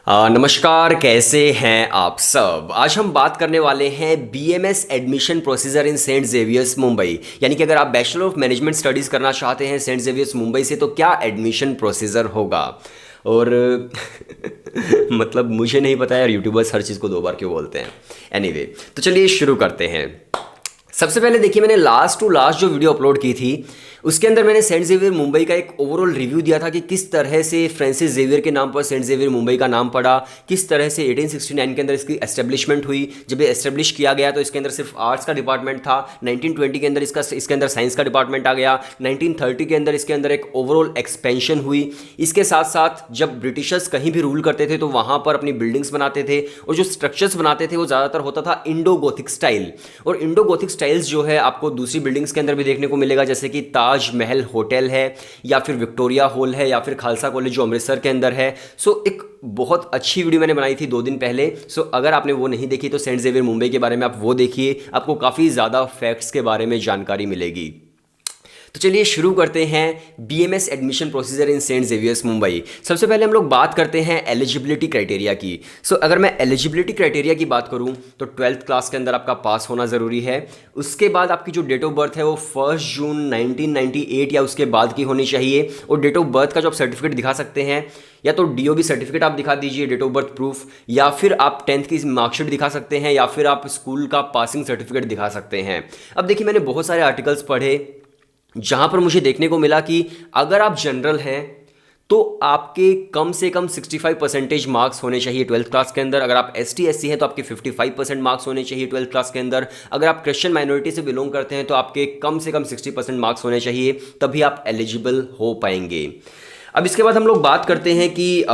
नमस्कार, कैसे हैं आप सब। आज हम बात करने वाले हैं BMS admission procedure in Saint Xavier's Mumbai. यानी कि अगर आप बैचलर ऑफ मैनेजमेंट स्टडीज़ करना चाहते हैं सेंट जेवियर्स मुंबई से तो क्या एडमिशन प्रोसीजर होगा। और मतलब मुझे नहीं पता यार, यूट्यूबर्स हर चीज़ को दो बार क्यों बोलते हैं। एनीवे, तो चलिए शुरू करते हैं। सबसे पहले देखिए, मैंने लास्ट टू लास्ट जो वीडियो अपलोड की थी उसके अंदर मैंने सेंट जेवियर मुंबई का एक ओवरऑल रिव्यू दिया था कि किस तरह से फ्रांसिस जेवियर के नाम पर सेंट जेवियर मुंबई का नाम पड़ा, किस तरह से 1869 के अंदर इसकी एस्टेब्लिशमेंट हुई। जब ये एस्टेब्लिश किया गया तो इसके अंदर सिर्फ आर्ट्स का डिपार्टमेंट था। 1920 के अंदर इसके अंदर साइंस का डिपार्टमेंट आ गया। 1930 के अंदर इसके अंदर एक ओवरऑल एक्सपेंशन हुई। इसके साथ साथ जब ब्रिटिशर्स कहीं भी रूल करते थे तो वहाँ पर अपनी बिल्डिंग्स बनाते थे और जो स्ट्रक्चर्स बनाते थे वो ज़्यादातर होता था इंडो गोथिक स्टाइल। और इंडो गोथिक स्टाइल्स जो है आपको दूसरी बिल्डिंग्स के अंदर भी देखने को मिलेगा, जैसे कि ताज महल होटल है या फिर विक्टोरिया हॉल है या फिर खालसा कॉलेज जो अमृतसर के अंदर है। सो एक बहुत अच्छी वीडियो मैंने बनाई थी 2 दिन पहले। सो अगर आपने वो नहीं देखी तो सेंट जेवियर मुंबई के बारे में आप वो देखिए, आपको काफ़ी ज़्यादा फैक्ट्स के बारे में जानकारी मिलेगी। तो चलिए शुरू करते हैं BMS admission procedure in Saint Xavier's Mumbai. सबसे पहले हम लोग बात करते हैं एलिजिबिलिटी क्राइटेरिया की। सो अगर मैं एलिजिबिलिटी क्राइटेरिया की बात करूं तो 12th क्लास के अंदर आपका पास होना ज़रूरी है। उसके बाद आपकी जो डेट ऑफ बर्थ है वो 1 जून 1998 या उसके बाद की होनी चाहिए। और डेट ऑफ बर्थ का जो आप सर्टिफिकेट दिखा सकते हैं, या तो डीओबी सर्टिफिकेट आप दिखा दीजिए, डेट ऑफ बर्थ प्रूफ, या फिर आप 10th की मार्कशीट दिखा सकते हैं, या फिर आप स्कूल का पासिंग सर्टिफिकेट दिखा सकते हैं। अब देखिए, मैंने बहुत सारे आर्टिकल्स पढ़े जहां पर मुझे देखने को मिला कि अगर आप जनरल हैं तो आपके कम से कम 65% मार्क्स होने चाहिए 12th क्लास के अंदर। अगर आप ST SC हैं तो आपके 55% मार्क्स होने चाहिए 12th क्लास के अंदर। अगर आप क्रिश्चियन माइनॉरिटी से बिलोंग करते हैं तो आपके कम से कम 60% मार्क्स होने चाहिए, तभी आप एलिजिबल हो पाएंगे। अब इसके बाद हम लोग बात करते हैं कि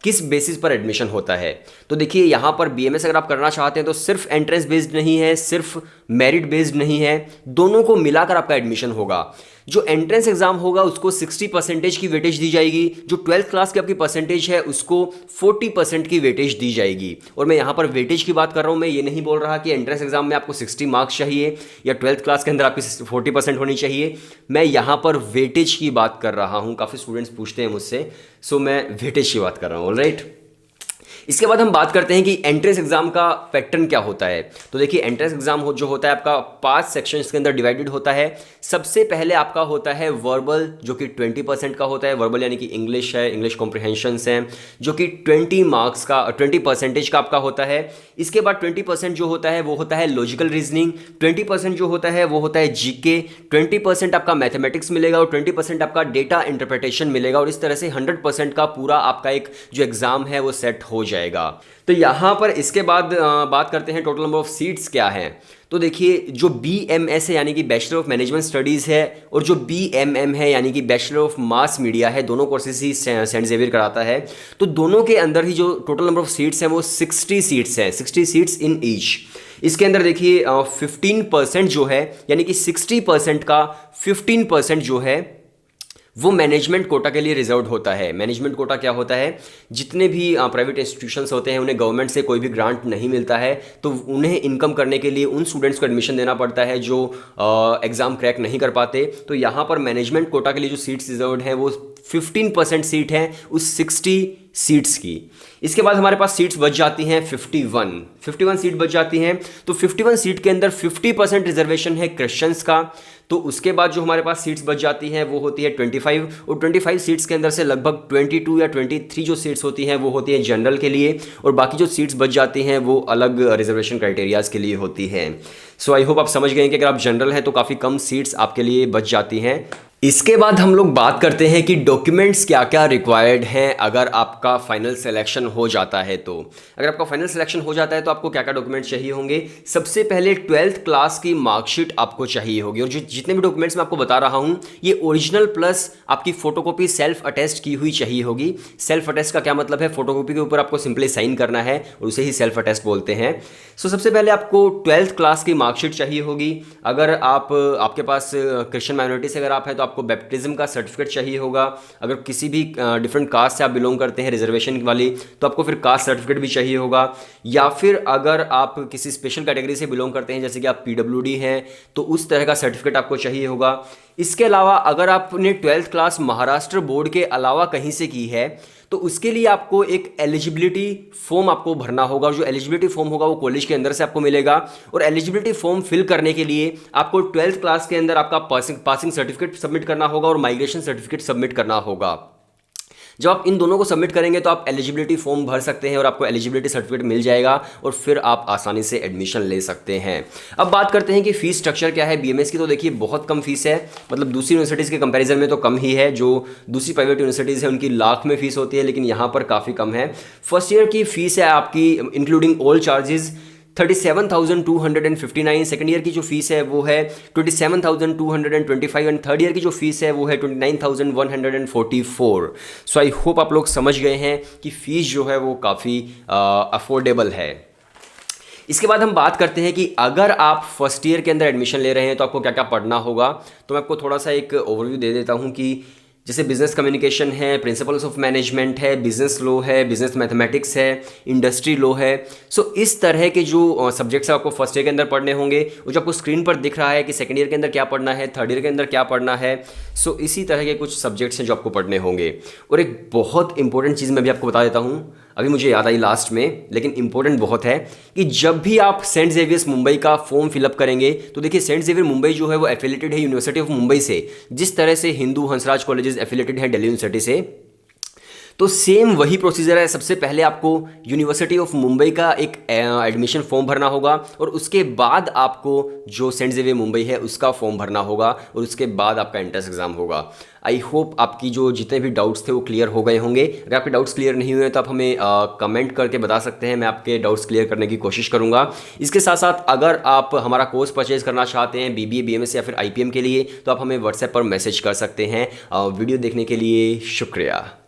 किस बेसिस पर एडमिशन होता है। तो देखिए, यहाँ पर बीएमएस अगर आप करना चाहते हैं तो सिर्फ एंट्रेंस बेस्ड नहीं है, सिर्फ मेरिट बेस्ड नहीं है, दोनों को मिलाकर आपका एडमिशन होगा। जो एंट्रेंस एग्जाम होगा उसको 60% की वेटेज दी जाएगी। जो 12th क्लास की आपकी परसेंटेज है उसको 40% की वेटेज दी जाएगी। और मैं यहाँ पर वेटेज की बात कर रहा हूँ, मैं ये नहीं बोल रहा कि एंट्रेंस एग्जाम में आपको 60 मार्क्स चाहिए या 12th क्लास के अंदर आपकी 40% होनी चाहिए। मैं यहाँ पर वेटेज की बात कर रहा हूँ। काफ़ी स्टूडेंट्स पूछते हैं मुझसे, सो मैं वेटेज की बात कर रहा हूँ। ऑलराइट, इसके बाद हम बात करते हैं कि एंट्रेंस एग्जाम का पैटर्न क्या होता है। तो देखिए, एंट्रेंस एग्जाम जो होता है आपका 5 सेक्शंस के अंदर डिवाइडेड होता है। सबसे पहले आपका होता है वर्बल, जो कि 20% का होता है। वर्बल यानी कि इंग्लिश है, इंग्लिश कॉम्प्रिहेंशंस हैं, जो कि 20 मार्क्स का 20% का आपका होता है। इसके बाद 20% जो होता है वो होता है लॉजिकल रीजनिंग, 20% जो होता है वो होता है जीके, 20% आपका मैथमेटिक्स मिलेगा और 20% आपका डेटा इंटरप्रिटेशन मिलेगा। और इस तरह से 100% का पूरा आपका एक जो एग्जाम है वो सेट हो जाएगा। तो यहां पर इसके बाद बात करते हैं टोटल नंबर ऑफ सीट्स क्या है। तो देखिए, जो BMS है यानी कि बैचलर ऑफ मैनेजमेंट स्टडीज़ है, और जो BMM है यानी कि बैचलर ऑफ मास मीडिया है, दोनों कोर्सेज ही सेंट जेवियर कराता है। तो दोनों के अंदर ही जो टोटल नंबर ऑफ सीट्स हैं वो 60 सीट्स हैं, 60 सीट्स इन ईच। इसके अंदर देखिए 15% जो है, यानी कि 60% का 15% जो है वो मैनेजमेंट कोटा के लिए रिजर्व होता है। मैनेजमेंट कोटा क्या होता है, जितने भी प्राइवेट इंस्टीट्यूशंस होते हैं उन्हें गवर्नमेंट से कोई भी ग्रांट नहीं मिलता है, तो उन्हें इनकम करने के लिए उन स्टूडेंट्स को एडमिशन देना पड़ता है जो एग्ज़ाम क्रैक नहीं कर पाते। तो यहाँ पर मैनेजमेंट कोटा के लिए जो सीट्स रिजर्व हैं वो 15% सीट हैं उस 60 सीट्स की। इसके बाद हमारे पास सीट्स बच जाती हैं 51 सीट बच जाती हैं। तो 51 सीट के अंदर 50% रिजर्वेशन है क्रिश्चियंस का। तो उसके बाद जो हमारे पास सीट्स बच जाती हैं वो होती है 25, और 25 सीट्स के अंदर से लगभग 22 या 23 जो सीट्स होती हैं वो होती हैं जनरल के लिए, और बाकी जो सीट्स बच जाती हैं वो अलग रिजर्वेशन क्राइटेरियाज के लिए होती हैं। सो आई होप आप समझ गए कि अगर आप जनरल हैं तो काफ़ी कम सीट्स आपके लिए बच जाती हैं। इसके बाद हम लोग बात करते हैं कि डॉक्यूमेंट्स क्या क्या रिक्वायर्ड हैं अगर आपका फाइनल सिलेक्शन हो जाता है। तो अगर आपका फाइनल सिलेक्शन हो जाता है तो आपको क्या क्या डॉक्यूमेंट्स चाहिए होंगे। सबसे पहले 12th क्लास की मार्कशीट आपको चाहिए होगी, और जो जितने भी डॉक्यूमेंट्स मैं आपको बता रहा हूँ ये ओरिजिनल प्लस आपकी फोटोकॉपी सेल्फ अटेस्ट की हुई चाहिए होगी। सेल्फ अटेस्ट का क्या मतलब है, फोटोकॉपी के ऊपर आपको सिंपली साइन करना है और उसे ही सेल्फ अटेस्ट बोलते हैं। सो सबसे पहले आपको 12th क्लास की मार्कशीट चाहिए होगी। अगर आपके पास क्रिश्चियन माइनॉरिटी से अगर आप हैं तो आपको बैप्टिज्म का सर्टिफिकेट चाहिए होगा। अगर किसी भी डिफरेंट कास्ट से आप बिलोंग करते हैं रिजर्वेशन वाली तो आपको फिर कास्ट सर्टिफिकेट भी चाहिए होगा। या फिर अगर आप किसी स्पेशल कैटेगरी से बिलोंग करते हैं जैसे कि आप PWD हैं तो उस तरह का सर्टिफिकेट आपको चाहिए होगा। इसके अलावा अगर आपने 12th क्लास महाराष्ट्र बोर्ड के अलावा कहीं से की है तो उसके लिए आपको एक एलिजिबिलिटी फॉर्म आपको भरना होगा। जो एलिजिबिलिटी फॉर्म होगा वो कॉलेज के अंदर से आपको मिलेगा, और एलिजिबिलिटी फॉर्म फिल करने के लिए आपको 12th क्लास के अंदर आपका पासिंग सर्टिफिकेट सबमिट करना होगा और माइग्रेशन सर्टिफिकेट सबमिट करना होगा। जब आप इन दोनों को सबमिट करेंगे तो आप एलिजिबिलिटी फॉर्म भर सकते हैं और आपको एलिजिबिलिटी सर्टिफिकेट मिल जाएगा, और फिर आप आसानी से एडमिशन ले सकते हैं। अब बात करते हैं कि फीस स्ट्रक्चर क्या है बीएमएस की। तो देखिए बहुत कम फीस है, मतलब दूसरी यूनिवर्सिटीज़ के कंपैरिजन में तो कम ही है। जो दूसरी प्राइवेट यूनिवर्सिटीज़ है उनकी लाख में फीस होती है, लेकिन यहाँ पर काफ़ी कम है। फर्स्ट ईयर की फीस है आपकी including all charges 37,259। Second year की जो फीस है वो है 27,225 एंड थर्ड ईयर की जो फीस है वो है 29,144। सो आई होप आप लोग समझ गए हैं कि फीस जो है वो काफ़ी अफोर्डेबल है। इसके बाद हम बात करते हैं कि अगर आप फर्स्ट ईयर के अंदर एडमिशन ले रहे हैं तो आपको क्या क्या पढ़ना होगा। तो मैं आपको थोड़ा सा एक ओवरव्यू दे देता हूं कि जैसे बिजनेस कम्युनिकेशन है, प्रिंसिपल्स ऑफ मैनेजमेंट है, बिजनेस लॉ है, बिजनेस मैथमेटिक्स है, इंडस्ट्री लॉ है। सो इस तरह के जो सब्जेक्ट्स आपको फर्स्ट ईयर के अंदर पढ़ने होंगे, वो जो आपको स्क्रीन पर दिख रहा है कि सेकंड ईयर के अंदर क्या पढ़ना है, थर्ड ईयर के अंदर क्या पढ़ना है। सो इसी तरह के कुछ सब्जेक्ट्स हैं जो आपको पढ़ने होंगे। और एक बहुत इंपॉर्टेंट चीज़ मैं भी आपको बता देता हूँ, अभी मुझे याद आई लास्ट में, लेकिन इंपॉर्टेंट बहुत है, कि जब भी आप सेंट जेवियर्स मुंबई का फॉर्म फिलअप करेंगे तो देखिए सेंट जेवियर मुंबई जो है वो एफिलेटेड है यूनिवर्सिटी ऑफ मुंबई से, जिस तरह से हिंदू हंसराज कॉलेजेस एफिलेटेड है दिल्ली यूनिवर्सिटी से। तो सेम वही प्रोसीजर है। सबसे पहले आपको यूनिवर्सिटी ऑफ मुंबई का एक एडमिशन फॉर्म भरना होगा, और उसके बाद आपको जो सेंट जेवियर मुंबई है उसका फॉर्म भरना होगा, और उसके बाद आपका एंट्रेंस एग्जाम होगा। आई होप आपकी जो जितने भी डाउट्स थे वो क्लियर हो गए होंगे। अगर आपके डाउट्स क्लियर नहीं हुए तो आप हमें कमेंट करके बता सकते हैं, मैं आपके डाउट्स क्लियर करने की कोशिश करूंगा। इसके साथ साथ अगर आप हमारा कोर्स परचेज करना चाहते हैं बीबीए, बीएमएस या फिर आईपीएम के लिए, तो आप हमें व्हाट्सएप पर मैसेज कर सकते हैं। वीडियो देखने के लिए शुक्रिया।